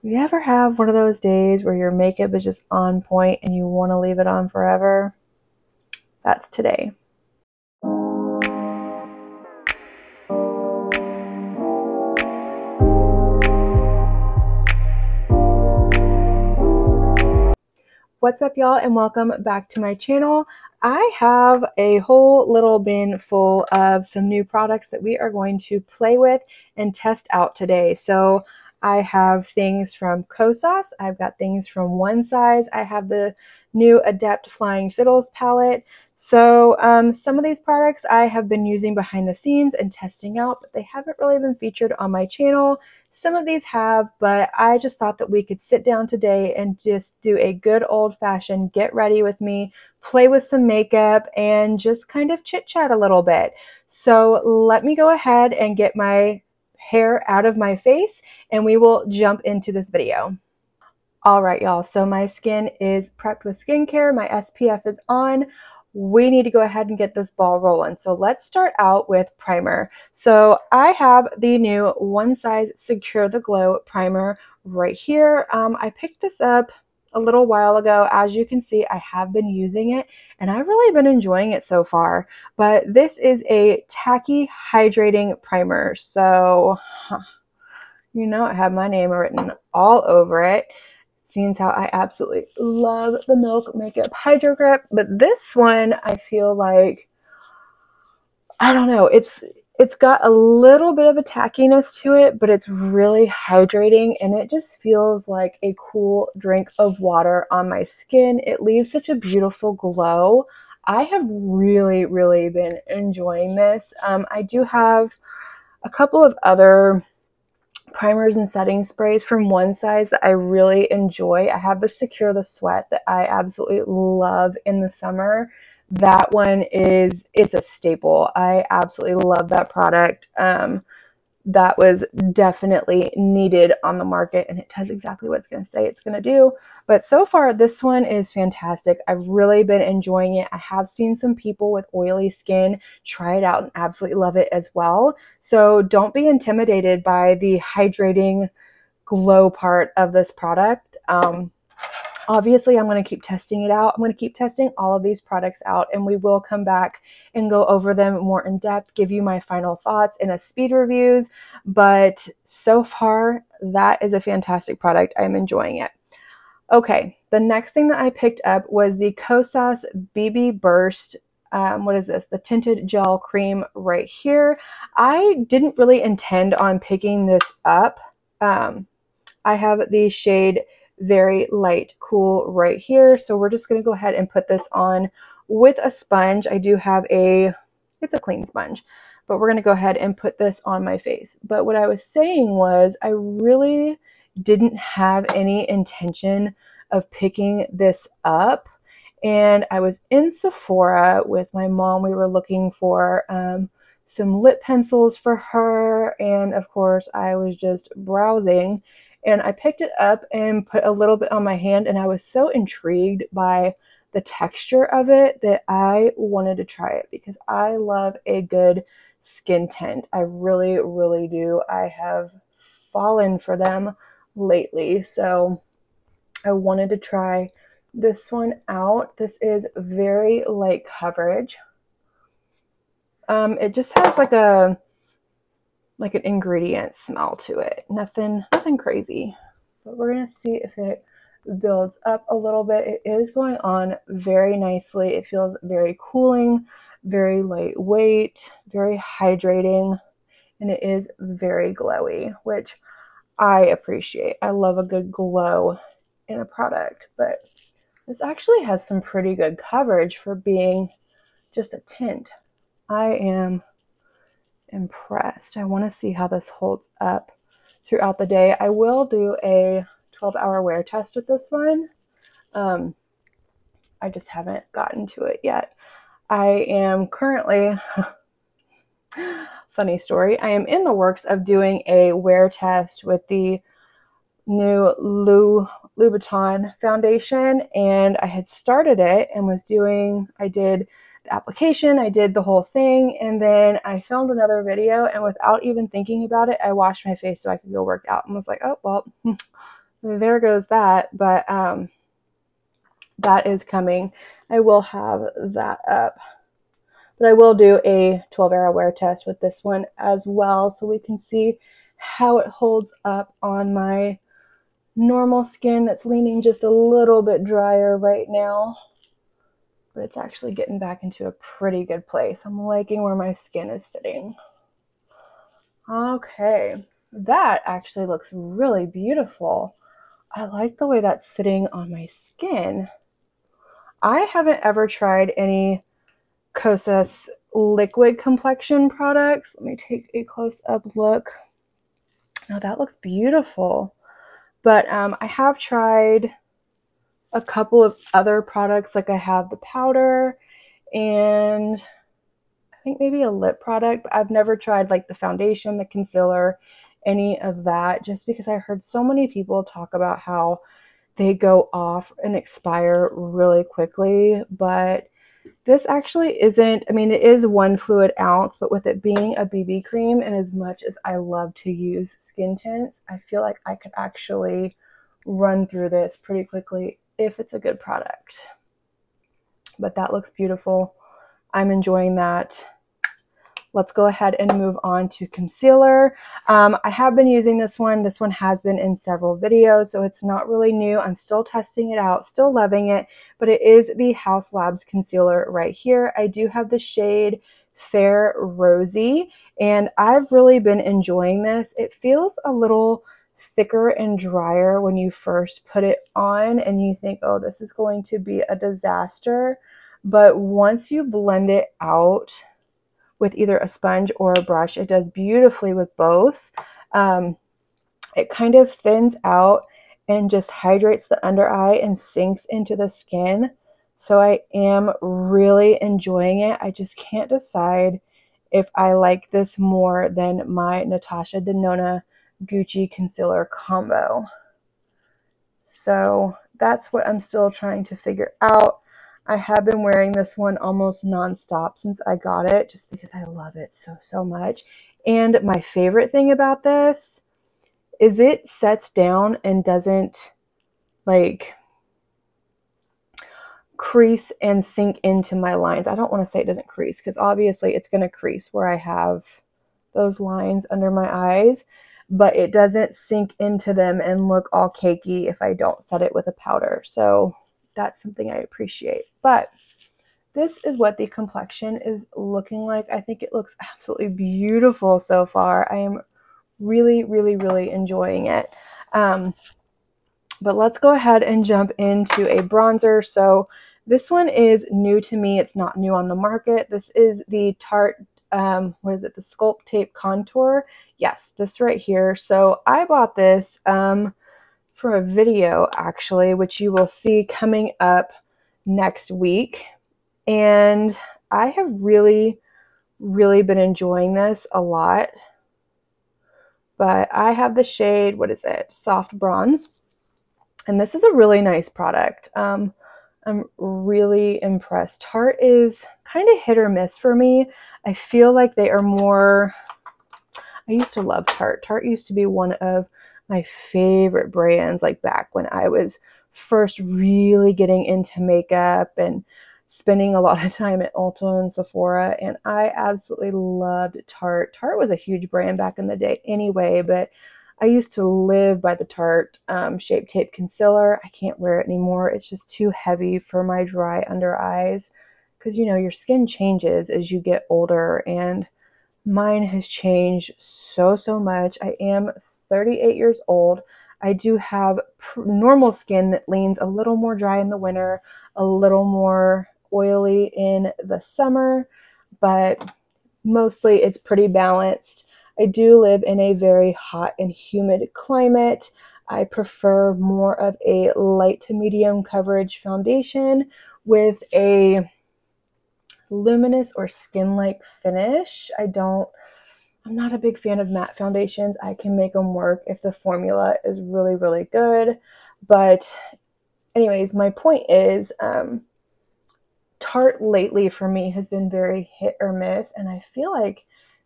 You ever have one of those days where your makeup is just on point and you want to leave it on forever? That's today. What's up, y'all, and welcome back to my channel. I have a whole little bin full of some new products that we are going to play with and test out today. So I have things from Xoxo. I've got things from One Size. I have the new Adept Flying Fiddles palette. So some of these products I have been using behind the scenes and testing out, but they haven't really been featured on my channel. Some of these have, but I just thought that we could sit down today and just do a good old-fashioned get ready with me, play with some makeup, and just kind of chit-chat a little bit. So let me go ahead and get my hair out of my face, and we will jump into this video. All right, y'all, so my skin is prepped with skincare. My SPF is on. We need to go ahead and get this ball rolling. So let's start out with primer. So I have the new One Size Secure the Glow primer right here. I picked this up a little while ago. As you can see, I have been using it and I've really been enjoying it so far. But this is a tacky hydrating primer. So, you know, I have my name written all over it. Seeing how I absolutely love the Milk Makeup Hydro Grip, but this one I feel like, I don't know, it's got a little bit of a tackiness to it, but it's really hydrating and it just feels like a cool drink of water on my skin. It leaves such a beautiful glow. I have really been enjoying this. I do have a couple of other primers and setting sprays from One Size that I really enjoy. I have the Secure the Sweat that I absolutely love in the summer. That one it's a staple. I absolutely love that product. That was definitely needed on the market and it does exactly what it's going to say it's going to do. But so far, this one is fantastic. I've really been enjoying it. I have seen some people with oily skin try it out and absolutely love it as well. So don't be intimidated by the hydrating glow part of this product. Obviously, I'm going to keep testing it out. I'm going to keep testing all of these products out and we will come back and go over them more in depth, give you my final thoughts in a speed reviews. But so far, that is a fantastic product. I'm enjoying it. Okay, the next thing that I picked up was the Xoxo BB Burst. What is this? The tinted gel cream right here. I didn't really intend on picking this up. I have the shade Very Light Cool right here. So we're just going to go ahead and put this on with a sponge. I do have it's a clean sponge, but we're going to go ahead and put this on my face. But what I was saying was I really didn't have any intention of picking this up. And I was in Sephora with my mom. We were looking for some lip pencils for her. And of course, I was just browsing. And I picked it up and put a little bit on my hand, and I was so intrigued by the texture of it that I wanted to try it because I love a good skin tint. I really do. I have fallen for them lately, so I wanted to try this one out. This is Very Light Coverage. It just has like an ingredient smell to it. Nothing crazy. But we're gonna see if it builds up a little bit. It is going on very nicely. It feels very cooling, very lightweight, very hydrating, and it is very glowy, which I appreciate. I love a good glow in a product, but this actually has some pretty good coverage for being just a tint. I am impressed. I want to see how this holds up throughout the day. I will do a 12-hour wear test with this one. I just haven't gotten to it yet. I am currently, funny story, I am in the works of doing a wear test with the new Louboutin foundation, and I had started it and I did the application, I did the whole thing, and then I filmed another video, and without even thinking about it, I washed my face so I could go work out and was like, oh, well, there goes that, but that is coming. I will have that up. But I will do a 12-hour wear test with this one as well, so we can see how it holds up on my normal skin that's leaning just a little bit drier right now. But it's actually getting back into a pretty good place. I'm liking where my skin is sitting. Okay, that actually looks really beautiful. I like the way that's sitting on my skin. I haven't ever tried any Xoxo liquid complexion products. Let me take a close-up look. Oh, that looks beautiful. But I have tried a couple of other products, like I have the powder and I think maybe a lip product, but I've never tried like the foundation, the concealer, any of that, just because I heard so many people talk about how they go off and expire really quickly. But this actually isn't, I mean, it is 1 fluid ounce, but with it being a BB cream, and as much as I love to use skin tints, I feel like I could actually run through this pretty quickly if it's a good product. But that looks beautiful. I'm enjoying that. Let's go ahead and move on to concealer. I have been using this one. This one has been in several videos, so it's not really new. I'm still testing it out, still loving it, but it is the Haus Labs concealer right here. I do have the shade Fair Rosy, and I've really been enjoying this. It feels a little thicker and drier when you first put it on, and you think, oh, this is going to be a disaster. But once you blend it out with either a sponge or a brush, it does beautifully with both. It kind of thins out and just hydrates the under eye and sinks into the skin. So I am really enjoying it. I just can't decide if I like this more than my Natasha Denona Gucci concealer combo. So that's what I'm still trying to figure out. I have been wearing this one almost nonstop since I got it, just because I love it so much. And my favorite thing about this is it sets down and doesn't like crease and sink into my lines. I don't want to say it doesn't crease, because obviously it's going to crease where I have those lines under my eyes, but it doesn't sink into them and look all cakey if I don't set it with a powder. So that's something I appreciate. But this is what the complexion is looking like. I think it looks absolutely beautiful so far. I am really enjoying it. But let's go ahead and jump into a bronzer. So this one is new to me. It's not new on the market. This is the Tarte, what is it? The Sculpt Tape Contour. Yes, this right here. So I bought this for a video actually, which you will see coming up next week. And I have really been enjoying this a lot. But I have the shade, what is it? Soft Bronze. And this is a really nice product. I'm really impressed. Tarte is kind of hit or miss for me. I feel like they are more, I used to love Tarte. Tarte used to be one of my favorite brands, like back when I was first really getting into makeup and spending a lot of time at Ulta and Sephora, and I absolutely loved Tarte. Tarte was a huge brand back in the day anyway, but I used to live by the Tarte Shape Tape Concealer. I can't wear it anymore. It's just too heavy for my dry under eyes, because you know your skin changes as you get older, and mine has changed so much. I am 38 years old. I do have normal skin that leans a little more dry in the winter, a little more oily in the summer, but mostly it's pretty balanced. I do live in a very hot and humid climate. I prefer more of a light to medium coverage foundation with a luminous or skin-like finish. I'm not a big fan of matte foundations. I can make them work if the formula is really good. But anyways, my point is, Tarte lately for me has been very hit or miss, and I feel like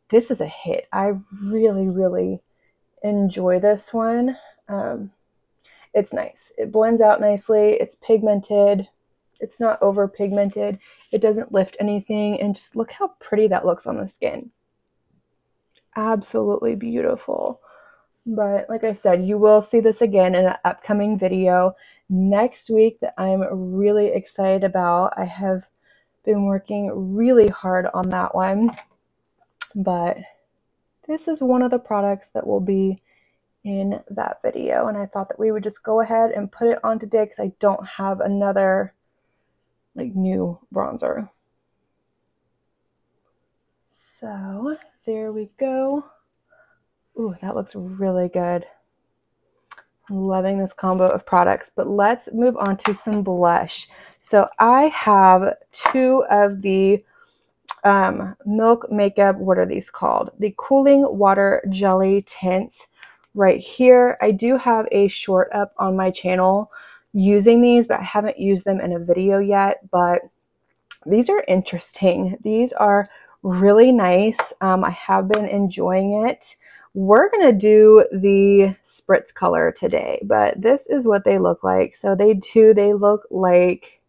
this is a hit. I really enjoy this one. it's nice. It blends out nicely. It's pigmented. It's not over pigmented. It doesn't lift anything. And just look how pretty that looks on the skin. Absolutely beautiful. But like I said, you will see this again in an upcoming video next week that I'm really excited about. I have been working really hard on that one. But this is one of the products that will be in that video, and I thought that we would just go ahead and put it on today because I don't have another like new bronzer. So there we go. Ooh, that looks really good. I'm loving this combo of products, but let's move on to some blush. So I have two of the Milk Makeup, what are these called? The Cooling Water Jelly Tints right here. I do have a short up on my channel using these, but I haven't used them in a video yet. But these are interesting. These are really nice. I have been enjoying it. We're going to do the spritz color today, but this is what they look like. So they look like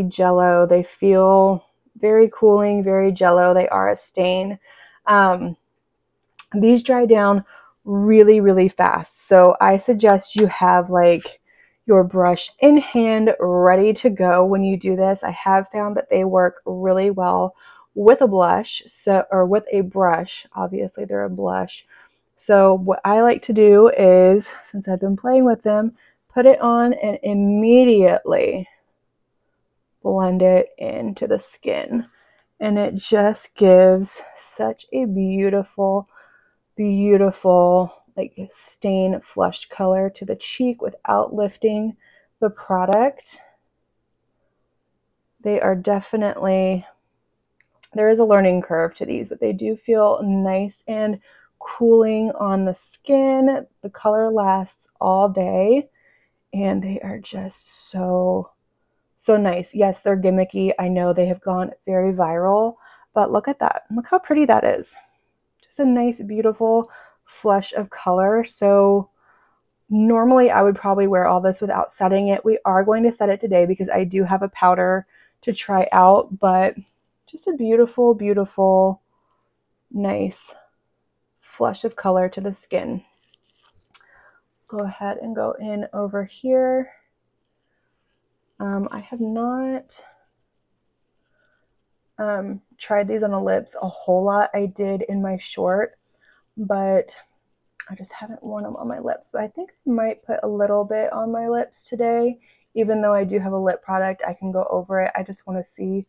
Jello. They feel very cooling, very Jello. They are a stain. These dry down really, really fast. So I suggest you have like your brush in hand ready to go when you do this. I have found that they work really well with a blush, or with a brush. Obviously they're a blush. So what I like to do is, since I've been playing with them, put it on and immediately blend it into the skin. And it just gives such a beautiful, beautiful like stain flushed color to the cheek without lifting the product. They are definitely, there is a learning curve to these, but they do feel nice and cooling on the skin. The color lasts all day and they are just so nice. Yes, they're gimmicky. I know they have gone very viral, but look at that. Look how pretty that is. Just a nice, beautiful flush of color. So normally I would probably wear all this without setting it. We are going to set it today because I do have a powder to try out, but just a beautiful, beautiful, nice flush of color to the skin. Go ahead and go in over here. I have not tried these on the lips a whole lot. I did in my short, but I just haven't worn them on my lips. But I think I might put a little bit on my lips today. Even though I do have a lip product, I can go over it. I just want to see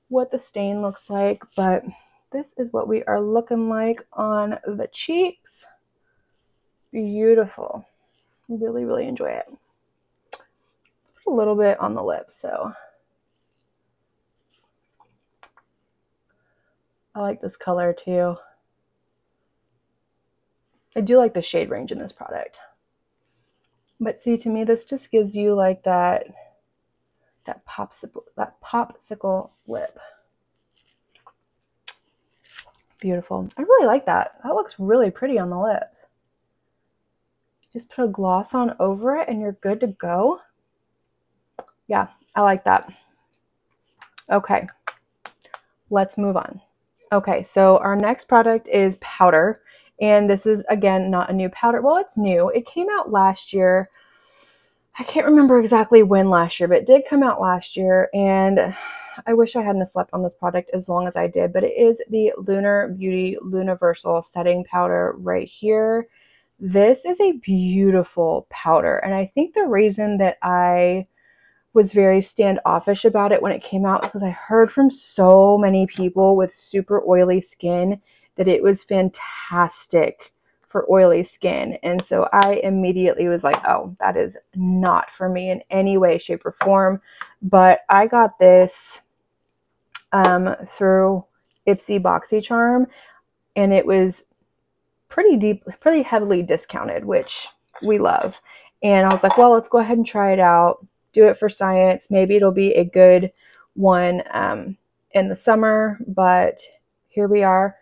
what the stain looks like. But this is what we are looking like on the cheeks. Beautiful. Really, really enjoy it. Let's put a little bit on the lips. So I like this color too. I do like the shade range in this product. But see, to me, this just gives you like that popsicle lip. Beautiful. I really like that. That looks really pretty on the lips. Just put a gloss on over it and you're good to go. Yeah, I like that. Okay, let's move on. Okay, so our next product is powder. And this is, again, not a new powder. Well, it's new. It came out last year. I can't remember exactly when last year, but it did come out last year. And I wish I hadn't slept on this product as long as I did. But it is the Lunar Beauty Universal Setting Powder right here. This is a beautiful powder. And I think the reason that I was very standoffish about it when it came out because I heard from so many people with super oily skin that it was fantastic for oily skin. And so I immediately was like, oh, that is not for me in any way, shape, or form. But I got this through Ipsy BoxyCharm, and it was pretty heavily discounted, which we love. And I was like, well, let's go ahead and try it out. Do it for science. Maybe it'll be a good one in the summer, but here we are.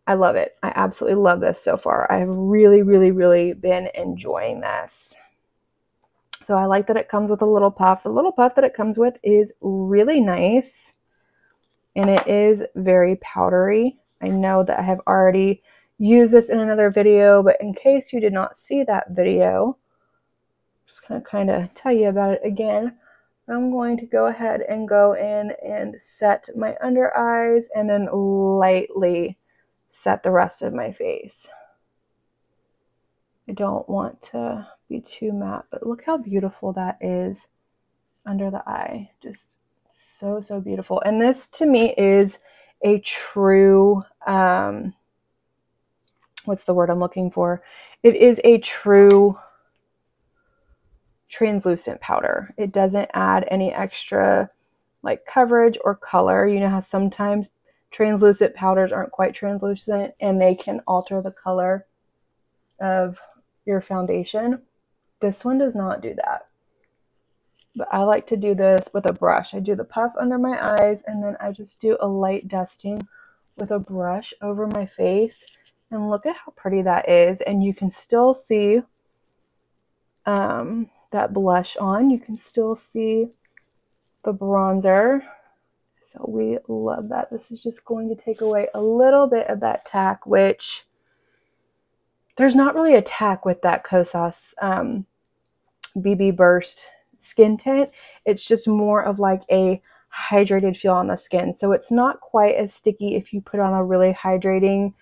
I love it. I absolutely love this so far. I've really, really, really been enjoying this. So I like that it comes with a little puff. The little puff that it comes with is really nice, and it is very powdery. I know that I have already used this in another video, but in case you did not see that video, I'm just going to kind of tell you about it again. I'm going to go ahead and go in and set my under eyes and then lightly set the rest of my face. I don't want to be too matte, but look how beautiful that is under the eye. Just so, so beautiful. And this to me is a true, what's the word I'm looking for? It is a true translucent powder. It doesn't add any extra like coverage or color. You know how sometimes translucent powders aren't quite translucent and they can alter the color of your foundation. This one does not do that. But I like to do this with a brush. I do the puff under my eyes and then I just do a light dusting with a brush over my face. And look at how pretty that is. And you can still see that blush on. You can still see the bronzer. So we love that. This is just going to take away a little bit of that tack, which there's not really a tack with that Xoxo BB Burst skin tint. It's just more of like a hydrated feel on the skin. So it's not quite as sticky if you put on a really hydrating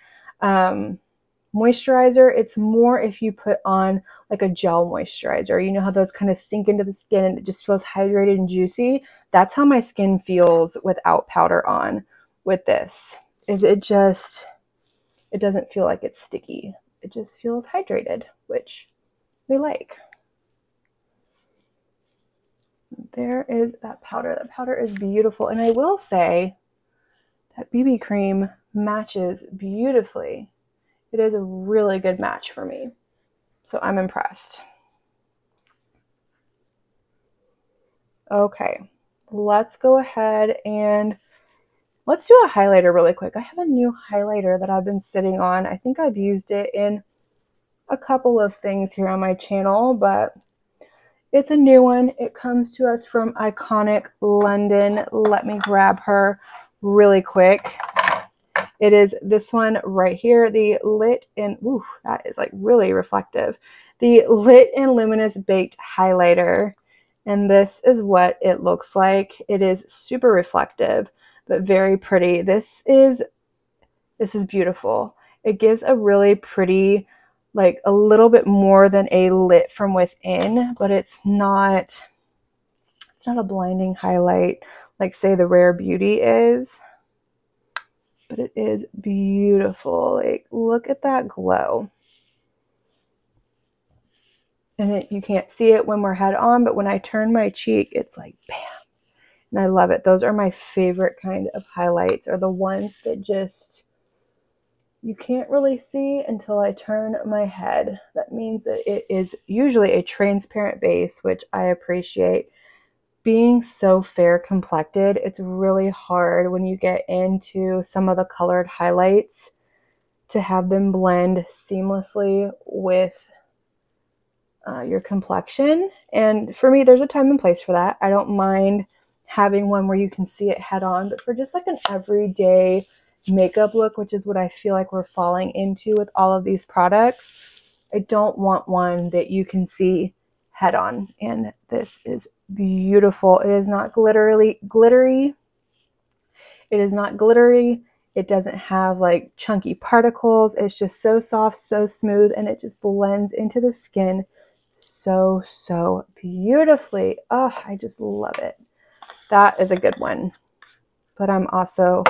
moisturizer. It's more if you put on like a gel moisturizer. You know how those kind of sink into the skin and it just feels hydrated and juicy? That's how my skin feels without powder on with this. It doesn't feel like it's sticky. It just feels hydrated, which we like. There is that powder. That powder is beautiful. And I will say that BB cream matches beautifully. It is a really good match for me. So I'm impressed. Okay, let's go ahead and let's do a highlighter really quick. I have a new highlighter that I've been sitting on. I think I've used it in a couple of things here on my channel, but it's a new one. It comes to us from Iconic London. Let me grab her really quick. It is this one right here, the Lit and, ooh, that is like really reflective. The Lit and Luminous Baked Highlighter. And this is what it looks like. It is super reflective, but very pretty. This is beautiful. It gives a really pretty, like a little bit more than a lit from within, but it's not a blinding highlight like say the Rare Beauty is, but it is beautiful. Like look at that glow. And you can't see it when we're head on, but when I turn my cheek, it's like bam. And I love it. Those are my favorite kind of highlights, are the ones that just you can't really see until I turn my head. That means that it is usually a transparent base, which I appreciate. Being so fair complected, it's really hard when you get into some of the colored highlights to have them blend seamlessly with your complexion. And for me, there's a time and place for that. I don't mind having one where you can see it head on, but for just like an everyday makeup look, which is what I feel like we're falling into with all of these products, I don't want one that you can see head on. And this is beautiful. It is not glittery. It is not glittery. It doesn't have like chunky particles. It's just so soft, so smooth, and it just blends into the skin so, so beautifully. Oh, I just love it. That is a good one. But I'm also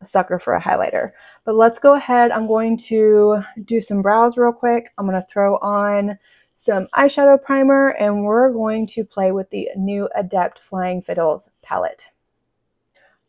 a sucker for a highlighter. But let's go ahead. I'm going to do some brows real quick. I'm going to throw on some eyeshadow primer, and we're going to play with the new Adept Flying Fiddles palette.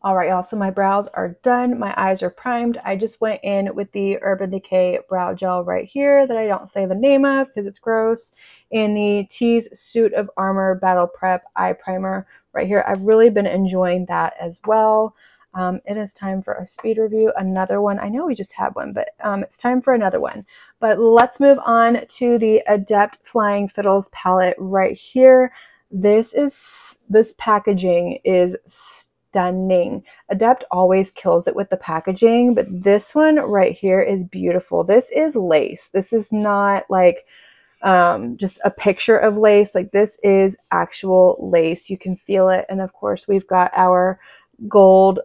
All right, y'all, so my brows are done. My eyes are primed. I just went in with the Urban Decay brow gel right here that I don't say the name of because it's gross, and the Tease Suit of Armor Battle Prep eye primer right here. I've really been enjoying that as well. It is time for a speed review, another one. I know we just had one, but it's time for another one. But let's move on to the Adept Flying Fiddles palette right here. This packaging is stunning. Adept always kills it with the packaging, but this one right here is beautiful. This is lace. This is not like just a picture of lace. Like, this is actual lace. You can feel it. And of course, we've got our gold,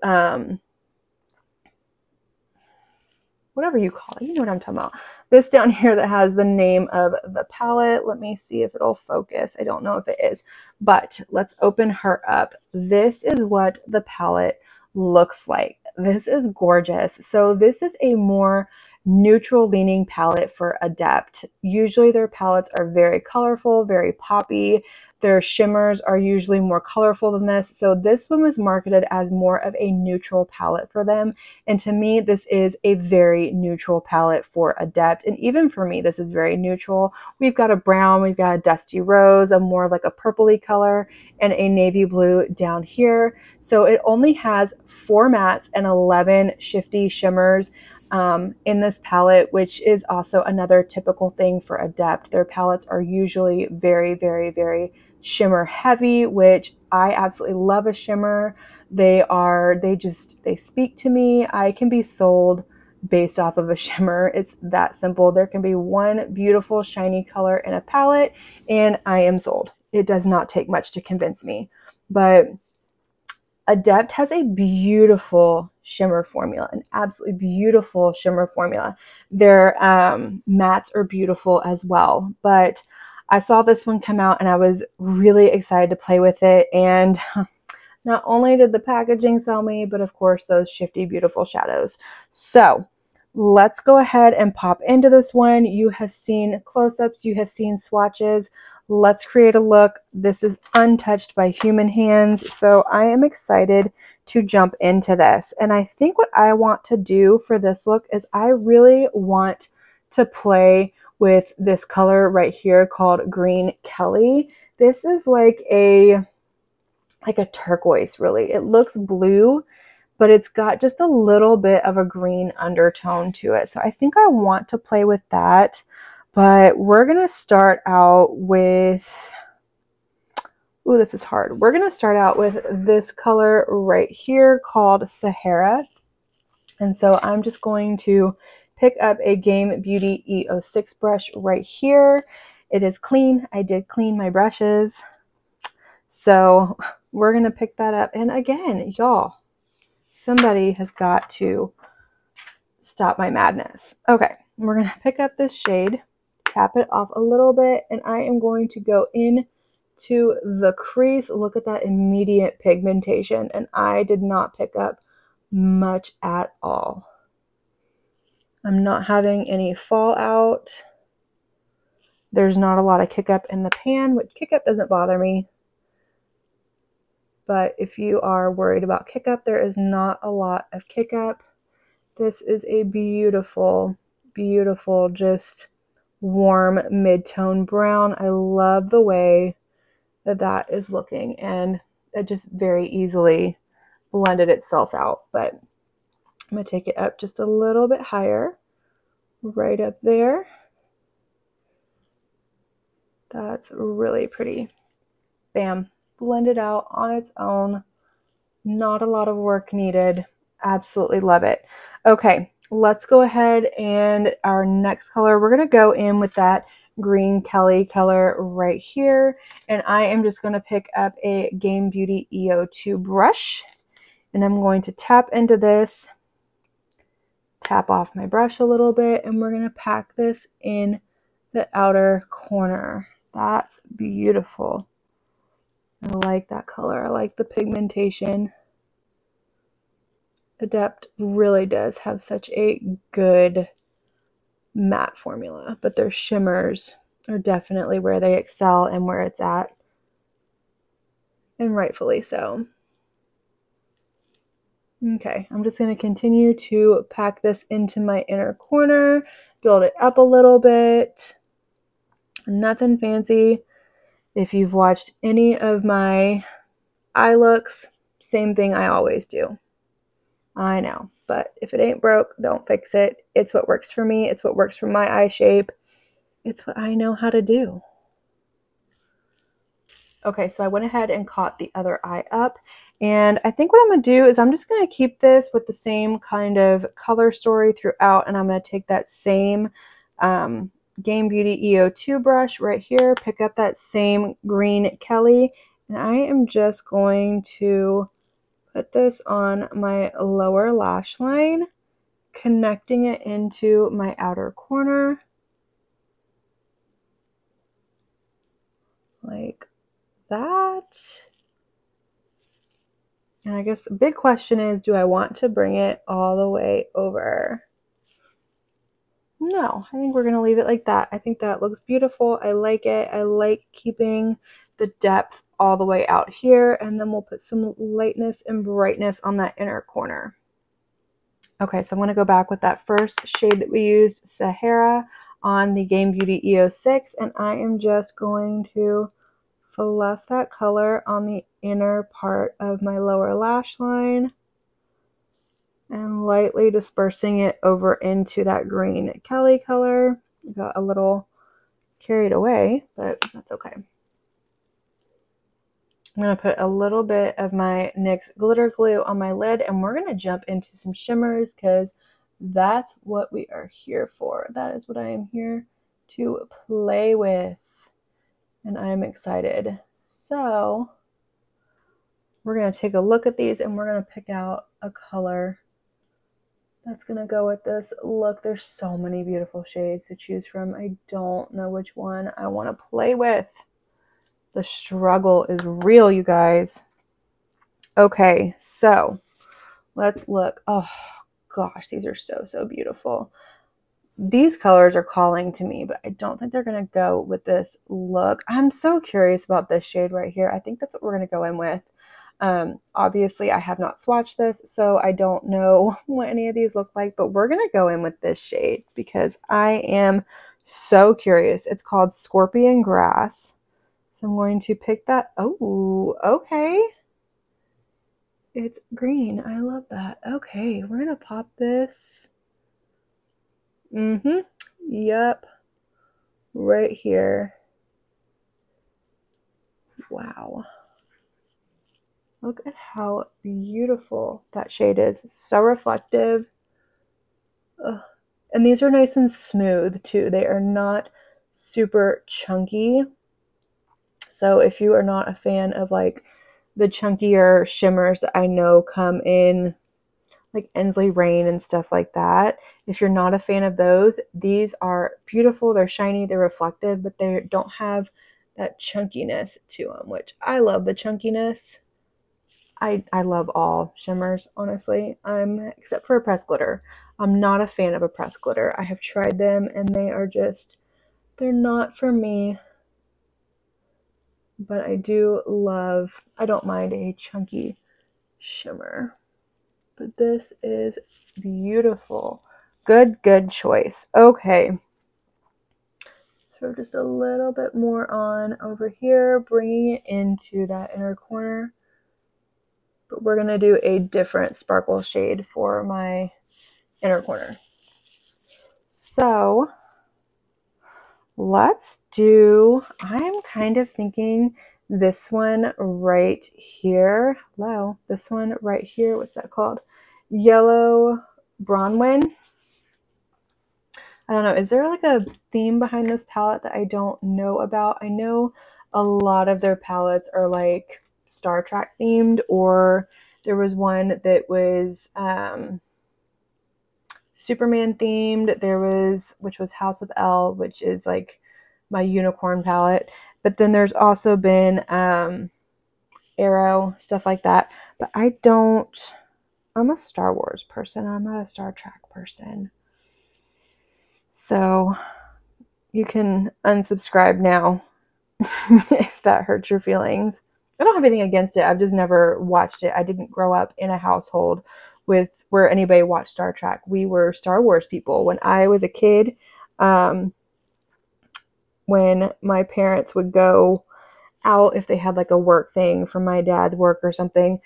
whatever you call it, you know what I'm talking about. This down here that has the name of the palette. Let me see if it'll focus. I don't know if it is, but let's open her up. This is what the palette looks like. This is gorgeous. So this is a more neutral leaning palette for Adept. Usually their palettes are very colorful, very poppy. Their shimmers are usually more colorful than this. So this one was marketed as more of a neutral palette for them. And to me, this is a very neutral palette for Adept. And even for me, this is very neutral. We've got a brown, we've got a dusty rose, a more of like a purpley color, and a navy blue down here. So it only has 4 mattes and 11 shifty shimmers in this palette, which is also another typical thing for Adept. Their palettes are usually very, very, very shimmer heavy, which I absolutely love a shimmer. They speak to me. I can be sold based off of a shimmer. It's that simple. There can be one beautiful shiny color in a palette and I am sold. It does not take much to convince me. But Adept has a beautiful shimmer formula, an absolutely beautiful shimmer formula. Their mattes are beautiful as well, but I saw this one come out and I was really excited to play with it. And not only did the packaging sell me, but of course those shifty, beautiful shadows. So let's go ahead and pop into this one. You have seen close-ups, you have seen swatches. Let's create a look. This is untouched by human hands, so I am excited to jump into this. And I think what I want to do for this look is I really want to play with this color right here called Green Kelly. This is like a turquoise, really. It looks blue, but it's got just a little bit of a green undertone to it. So I think I want to play with that. But we're going to start out with, ooh, this is hard. We're going to start out with this color right here called Sahara. And so I'm just going to pick up a Game Beauty E06 brush right here. It is clean. I did clean my brushes. So we're going to pick that up. And again, y'all, somebody has got to stop my madness. Okay, we're going to pick up this shade, tap it off a little bit, and I am going to go in to the crease. Look at that immediate pigmentation, and I did not pick up much at all. I'm not having any fallout. There's not a lot of kick up in the pan, which kick up doesn't bother me. But if you are worried about kick up, there is not a lot of kick up. This is a beautiful, beautiful, just warm mid-tone brown. I love the way that that is looking, and it just very easily blended itself out. But I'm going to take it up just a little bit higher, right up there. That's really pretty. Bam. Blended out on its own. Not a lot of work needed. Absolutely love it. Okay, let's go ahead, and our next color, we're going to go in with that Green Kelly color right here. And I am just going to pick up a Game Beauty E02 brush, and I'm going to tap into this, tap off my brush a little bit, and we're going to pack this in the outer corner. That's beautiful. I like that color. I like the pigmentation. Adept really does have such a good matte formula, but their shimmers are definitely where they excel and where it's at, and rightfully so. Okay, I'm just going to continue to pack this into my inner corner, build it up a little bit. Nothing fancy. If you've watched any of my eye looks, same thing I always do. I know, but if it ain't broke, don't fix it. It's what works for me. It's what works for my eye shape. It's what I know how to do. Okay, so I went ahead and caught the other eye up, and I think what I'm going to do is I'm just going to keep this with the same kind of color story throughout, and I'm going to take that same Game Beauty EO2 brush right here, pick up that same green Kelly, and I am just going to put this on my lower lash line, connecting it into my outer corner, like that. And I guess the big question is, do I want to bring it all the way over? No, I think we're going to leave it like that. I think that looks beautiful. I like it. I like keeping the depth all the way out here, and then we'll put some lightness and brightness on that inner corner. Okay, so I'm going to go back with that first shade that we used, Sahara, on the Game Beauty EO6, and I am just going to fluff that color on the inner part of my lower lash line and lightly dispersing it over into that green Kelly color. Got a little carried away, but that's okay. I'm going to put a little bit of my NYX glitter glue on my lid, and we're going to jump into some shimmers because that's what we are here for. That is what I am here to play with, and I'm excited. So we're going to take a look at these, and we're going to pick out a color that's going to go with this look. There's so many beautiful shades to choose from. I don't know which one I want to play with. The struggle is real, you guys. Okay, so let's look. Oh gosh, these are so, so beautiful. These colors are calling to me, but I don't think they're going to go with this look. I'm so curious about this shade right here. I think that's what we're going to go in with. Obviously, I have not swatched this, so I don't know what any of these look like, but we're going to go in with this shade because I am so curious. It's called Scorpion Grass. So I'm going to pick that. Oh, okay. It's green. I love that. Okay, we're going to pop this. Yep. Right here. Wow. Look at how beautiful that shade is. So reflective. Ugh. And these are nice and smooth too. They are not super chunky. So if you are not a fan of like the chunkier shimmers that I know come in like Ensley Rain and stuff like that, if you're not a fan of those, these are beautiful. They're shiny, they're reflective, but they don't have that chunkiness to them, which I love the chunkiness. I love all shimmers, honestly. Except for a pressed glitter. I'm not a fan of a pressed glitter. I have tried them and they are just, they're not for me. But I do love, I don't mind a chunky shimmer. But this is beautiful. Good choice. Okay. So just a little bit more on over here, bringing it into that inner corner. But we're going to do a different sparkle shade for my inner corner. So let's do, I'm kind of thinking this one right here. Hello, this one right here. What's that called? Yellow Bronwyn. I don't know. Is there like a theme behind this palette that I don't know about? I know a lot of their palettes are like Star Trek themed, or there was one that was Superman themed. There was, which was House of L, which is like my unicorn palette. But then there's also been Arrow, stuff like that. But I'm a Star Wars person. I'm not a Star Trek person. So you can unsubscribe now if that hurts your feelings. I don't have anything against it. I've just never watched it. I didn't grow up in a household with where anybody watched Star Trek. We were Star Wars people. When I was a kid, when my parents would go out, if they had like a work thing from my dad's work or something,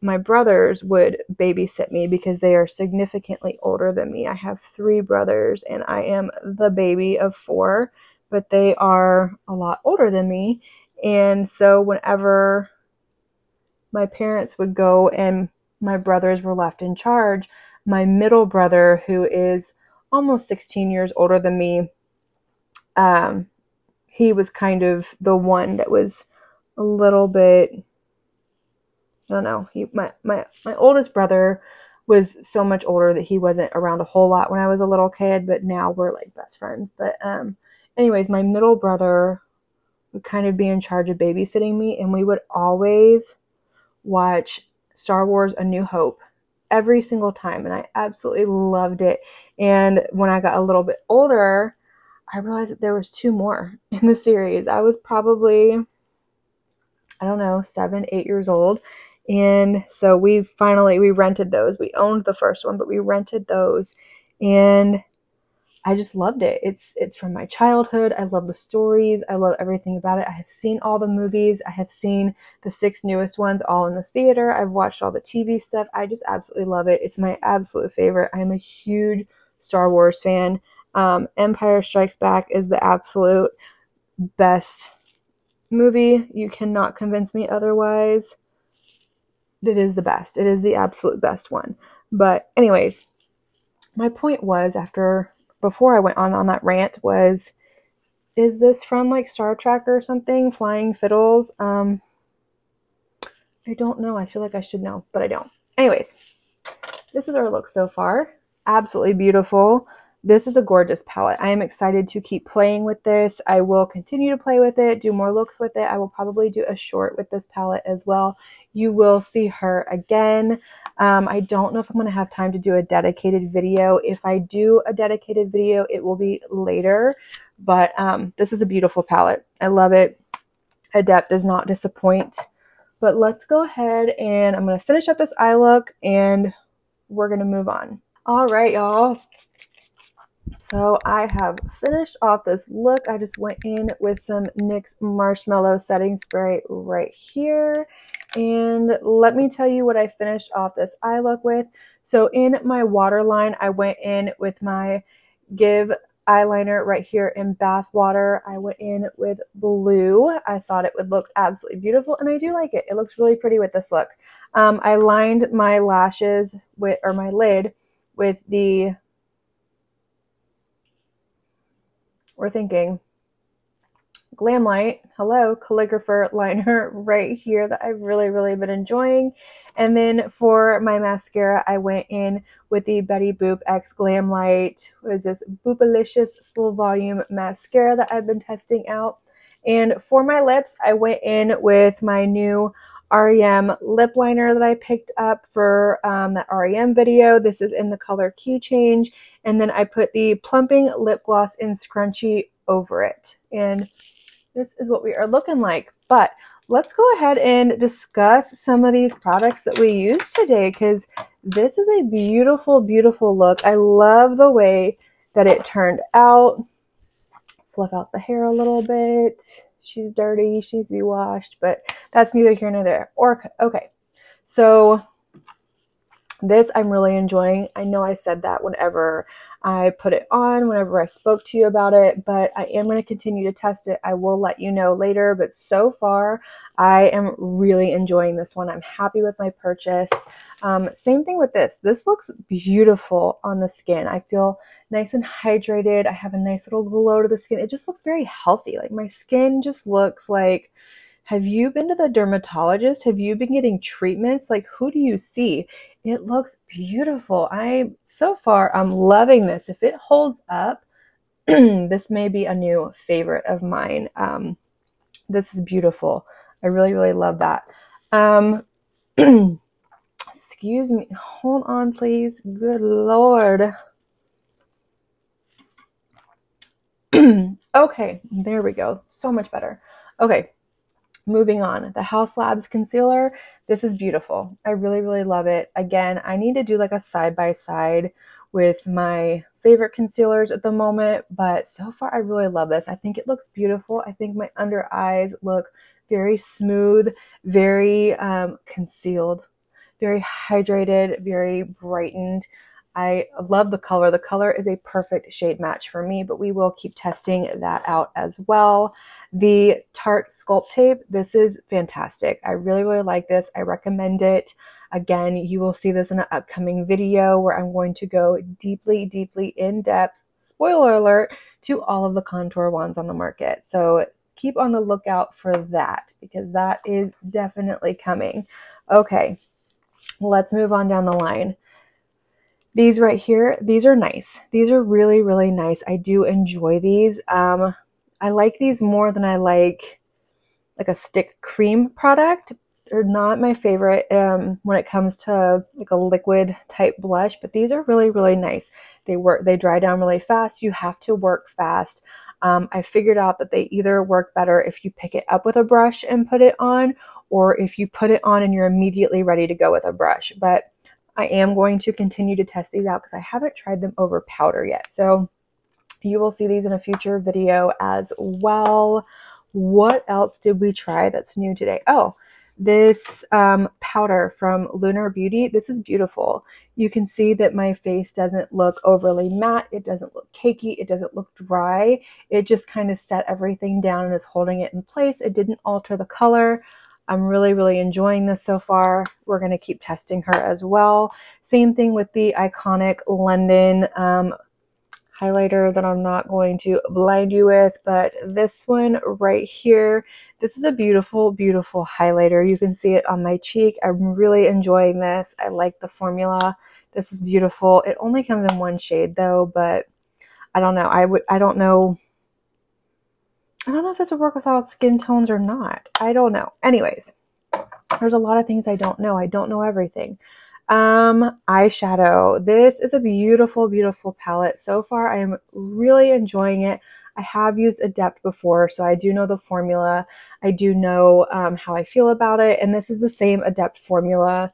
my brothers would babysit me because they are significantly older than me. I have 3 brothers and I am the baby of 4, but they are a lot older than me. And so whenever my parents would go and my brothers were left in charge, my middle brother, who is almost 16 years older than me, he was kind of the one that was a little bit, I don't know, my oldest brother was so much older that he wasn't around a whole lot when I was a little kid, but now we're like best friends. But anyways, my middle brother would kind of be in charge of babysitting me, and we would always watch Star Wars A New Hope every single time, and I absolutely loved it. And when I got a little bit older, I realized that there was 2 more in the series. I was probably, I don't know, 7, 8 years old. And so we rented those. We owned the first one, but we rented those. And I just loved it. It's from my childhood. I love the stories. I love everything about it. I have seen all the movies. I have seen the 6 newest ones all in the theater. I've watched all the TV stuff. I just absolutely love it. It's my absolute favorite. I'm a huge Star Wars fan. Empire Strikes Back is the absolute best movie. You cannot convince me otherwise. It is the best. It is the absolute best one. But anyways, my point was, before I went on that rant, was, is this from like Star Trek or something? Flying Fiddles? I don't know. I feel like I should know, but I don't. Anyways, this is our look so far. Absolutely beautiful. This is a gorgeous palette. I am excited to keep playing with this. I will continue to play with it, do more looks with it. I will probably do a short with this palette as well. You will see her again. I don't know if I'm going to have time to do a dedicated video. If I do a dedicated video, it will be later. But this is a beautiful palette. I love it. Adept does not disappoint. But let's go ahead and I'm going to finish up this eye look and we're going to move on. All right, y'all. So I have finished off this look. I just went in with some NYX Marshmallow Setting Spray right here. And let me tell you what I finished off this eye look with. So in my waterline, I went in with my Give eyeliner right here in Bath Water. I went in with blue. I thought it would look absolutely beautiful, and I do like it. It looks really pretty with this look. I lined my lashes with, or my lid with the, we're thinking, Glamlite, hello, calligrapher liner right here that I've really been enjoying. And then for my mascara, I went in with the Betty Boop X Glamlite. What is this? Boopalicious Full Volume Mascara that I've been testing out. And for my lips, I went in with my new REM lip liner that I picked up for that REM video. This is in the color Key Change. And then I put the Plumping Lip Gloss in Scrunchie over it. And this is what we are looking like. But let's go ahead and discuss some of these products that we used today, because this is a beautiful look. I love the way that it turned out. Fluff out the hair a little bit. She's dirty. She needs to be washed, but that's neither here nor there. Okay, so this I'm really enjoying. I know I said that whenever I put it on, whenever I spoke to you about it, but I am going to continue to test it. I will let you know later, but so far I am really enjoying this one. I'm happy with my purchase. Same thing with this. This looks beautiful on the skin. I feel nice and hydrated. I have a nice little glow to the skin. It just looks very healthy. Like my skin just looks like, have you been to the dermatologist? Have you been getting treatments? Like, who do you see? It looks beautiful. So far, I'm loving this. If it holds up, this may be a new favorite of mine. This is beautiful. I really love that. Excuse me. Hold on, please. Good Lord. Okay, there we go. So much better. Okay. Moving on, the Haus Labs concealer. This is beautiful. I really love it. Again, I need to do like a side-by-side with my favorite concealers at the moment, but so far I really love this. I think it looks beautiful. I think my under eyes look very smooth, very concealed, very hydrated, very brightened. I love the color. The color is a perfect shade match for me, but we will keep testing that out as well. The Tarte Sculpt Tape, this is fantastic. I really, really like this. I recommend it. Again, you will see this in an upcoming video where I'm going to go deeply, deeply in depth, spoiler alert, to all of the contour wands on the market. So keep on the lookout for that because that is definitely coming. Okay, let's move on down the line. These right here, these are nice. These are really, really nice. I do enjoy these. I like these more than I like a stick cream product. They're not my favorite when it comes to like a liquid type blush, but these are really, really nice. They dry down really fast. You have to work fast. I figured out that they either work better if you pick it up with a brush and put it on, or if you put it on and you're immediately ready to go with a brush. But I am going to continue to test these out because I haven't tried them over powder yet. So you will see these in a future video as well. What else did we try that's new today? Oh, this powder from Lunar Beauty. This is beautiful. You can see that my face doesn't look overly matte. It doesn't look cakey. It doesn't look dry. It just kind of set everything down and is holding it in place. It didn't alter the color. I'm really, really enjoying this so far. We're going to keep testing her as well. Same thing with the iconic London highlighter that I'm not going to blind you with, but this one right here, this is a beautiful, beautiful highlighter. You can see it on my cheek. I'm really enjoying this. I like the formula. This is beautiful. It only comes in one shade though, but I don't know. I don't know if this would work with all skin tones or not. I don't know. Anyways, there's a lot of things I don't know. I don't know everything. Eyeshadow. This is a beautiful, beautiful palette. So far, I am really enjoying it. I have used Adept before, so I do know the formula. I do know how I feel about it. And this is the same Adept formula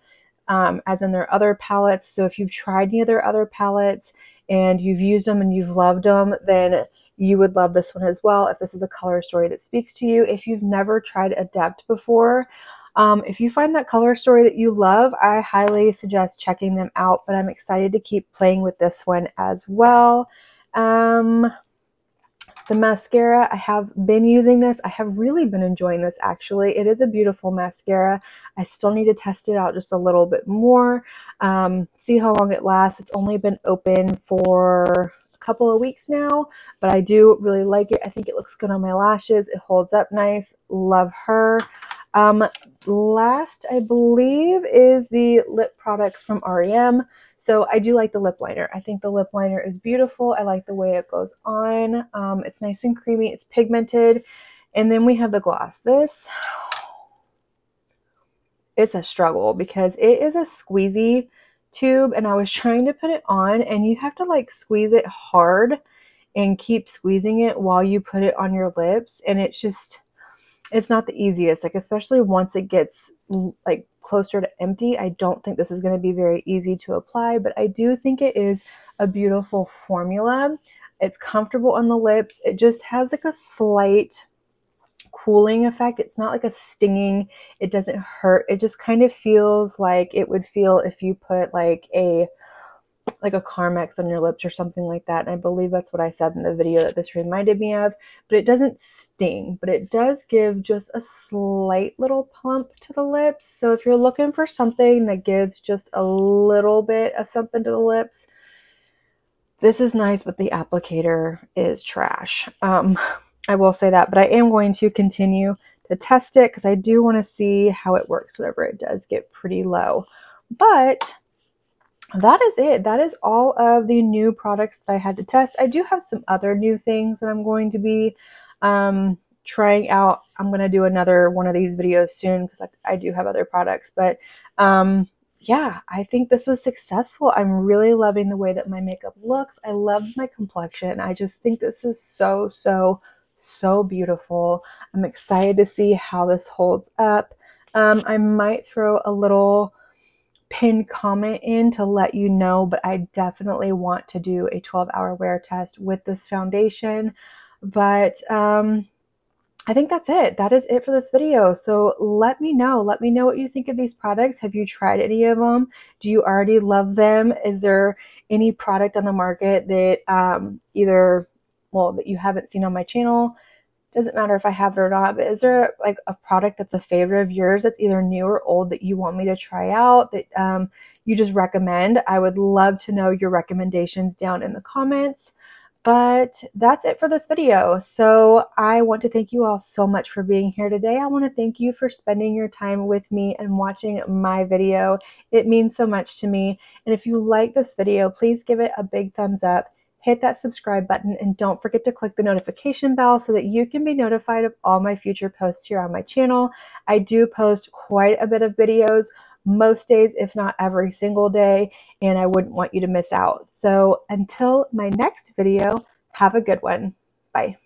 as in their other palettes. So if you've tried any of their other palettes and you've used them and you've loved them, then you would love this one as well if this is a color story that speaks to you. If you've never tried Adept before, if you find that color story that you love, I highly suggest checking them out, but I'm excited to keep playing with this one as well. The mascara, I have been using this. I have really been enjoying this actually. It is a beautiful mascara. I still need to test it out just a little bit more, see how long it lasts. It's only been open for a couple of weeks now, but I do really like it. I think it looks good on my lashes. It holds up nice. Love her. Last, I believe, is the lip products from REM. So I do like the lip liner. I think the lip liner is beautiful. I like the way it goes on. It's nice and creamy. It's pigmented. And then we have the gloss. This, it's a struggle because it is a squeezy tube and I was trying to put it on and you have to like squeeze it hard and keep squeezing it while you put it on your lips. And it's just, it's not the easiest, like especially once it gets like closer to empty. I don't think this is going to be very easy to apply, but I do think it is a beautiful formula. It's comfortable on the lips. It just has like a slight cooling effect. It's not like a stinging, it doesn't hurt. It just kind of feels like it would feel if you put like a Carmex on your lips or something like that. And I believe that's what I said in the video that this reminded me of, but it doesn't sting, but it does give just a slight little plump to the lips. So if you're looking for something that gives just a little bit of something to the lips, this is nice, but the applicator is trash. I will say that, but I am going to continue to test it because I do want to see how it works whenever it does get pretty low. But that is it. That is all of the new products that I had to test. I do have some other new things that I'm going to be trying out. I'm going to do another one of these videos soon because I do have other products. But yeah, I think this was successful. I'm really loving the way that my makeup looks. I love my complexion. I just think this is so, so, so beautiful. I'm excited to see how this holds up. I might throw a little pinned comment in to let you know, but I definitely want to do a 12-hour wear test with this foundation. But I think that's it. That is it for this video. So let me know. Let me know what you think of these products. Have you tried any of them? Do you already love them? Is there any product on the market that that you haven't seen on my channel? Doesn't matter if I have it or not, but is there like a product that's a favorite of yours that's either new or old that you want me to try out, that you just recommend? I would love to know your recommendations down in the comments. But that's it for this video. So I want to thank you all so much for being here today. I want to thank you for spending your time with me and watching my video. It means so much to me. And if you like this video, please give it a big thumbs up. Hit that subscribe button and don't forget to click the notification bell so that you can be notified of all my future posts here on my channel. I do post quite a bit of videos most days, if not every single day, and I wouldn't want you to miss out. So until my next video, have a good one. Bye.